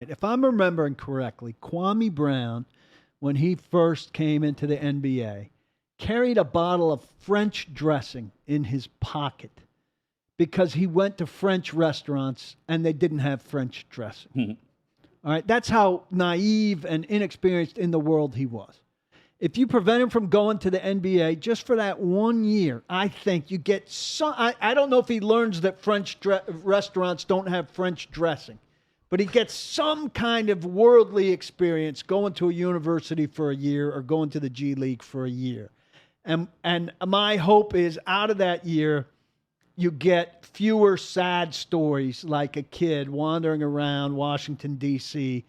If I'm remembering correctly, Kwame Brown, when he first came into the NBA, carried a bottle of French dressing in his pocket because he went to French restaurants and they didn't have French dressing. All right, that's how naive and inexperienced in the world he was. If you prevent him from going to the NBA just for that 1 year, I think you get some. I don't know if he learns that French restaurants don't have French dressing, but he gets some kind of worldly experience going to a university for a year or going to the G League for a year. And my hope is out of that year, you get fewer sad stories like a kid wandering around Washington, D.C.,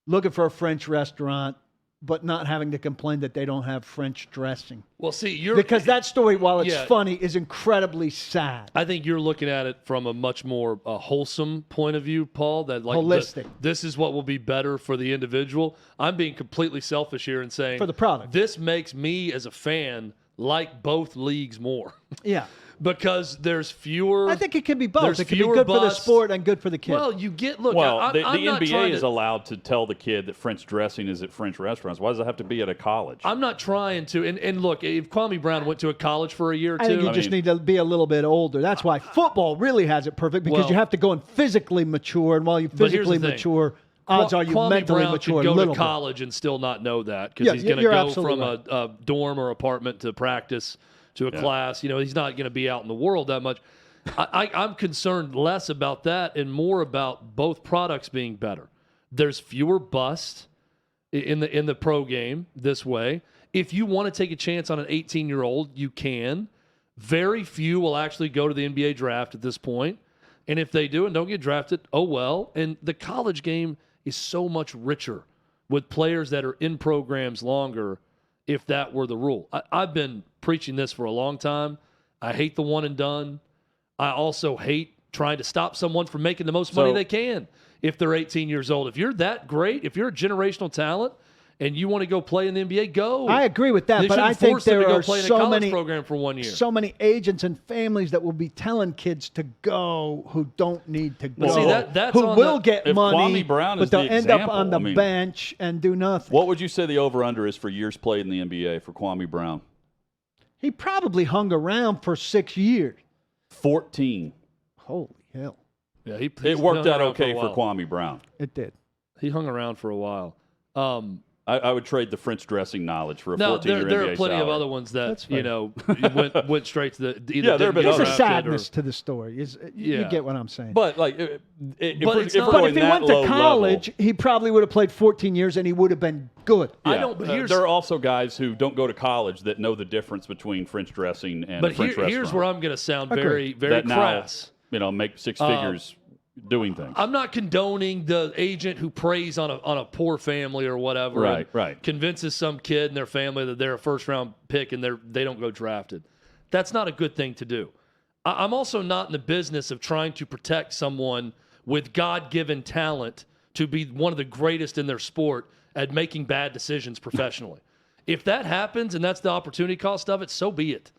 looking for a French restaurant, but not having to complain that they don't have French dressing. Well, see, because that story, while it's funny, is incredibly sad. I think you're looking at it from a much more wholesome point of view, Paul. That like holistic. This is what will be better for the individual. I'm being completely selfish here and saying for the product. This makes me as a fan like both leagues more. Yeah. Because there's fewer. I think it can be both. It can be good for the sport and good for the kid. Well, you get look. Well, the I'm NBA is allowed to tell the kid that French dressing is at French restaurants. Why does it have to be at a college? I'm not trying to. And look, if Kwame Brown went to a college for a year or two, I think you just need to be a little bit older. That's why football really has it perfect because you have to go and physically mature, and while you physically mature. Odds are you Kwame mentally Brown mature could a go little to college and still not know that because Yeah, he's going to you're go absolutely from a dorm or apartment to practice to a class. You know, he's not going to be out in the world that much. I'm concerned less about that and more about both products being better. There's fewer busts in the pro game this way. If you want to take a chance on an 18-year-old, you can. Very few will actually go to the NBA draft at this point. And if they do and don't get drafted, oh well. And the college game is so much richer with players that are in programs longer if that were the rule. I've been preaching this for a long time. I hate the one and done. I also hate trying to stop someone from making the most money they can if they're 18 years old. If you're that great, if you're a generational talent and you want to go play in the NBA, go. I agree with that, but I think there are so many program for 1 year. So many agents and families that will be telling kids to go who don't need to go. But see, that's who will get money, Kwame Brown but is they'll the end example. up on the bench and do nothing. What would you say the over/under is for years played in the NBA for Kwame Brown? He probably hung around for 6 years. 14. Holy hell. Yeah, it worked out okay for Kwame Brown. It did. He hung around for a while. I would trade the French dressing knowledge for a 14-year NBA salary. There are plenty of other ones that went straight to the either. Yeah, there's a sadness to the story. You get what I'm saying. But like, if he went to college, he probably would have played 14 years and he would have been good. Yeah. I don't. But there are also guys who don't go to college that know the difference between French dressing and French restaurant. But here's where I'm going to sound very, very crass. Now, make six figures. Doing things. I'm not condoning the agent who preys on a poor family or whatever. Right. Convinces some kid and their family that they're a first-round pick and they don't go drafted. That's not a good thing to do. I'm also not in the business of trying to protect someone with God-given talent to be one of the greatest in their sport at making bad decisions professionally. If that happens and that's the opportunity cost of it, so be it.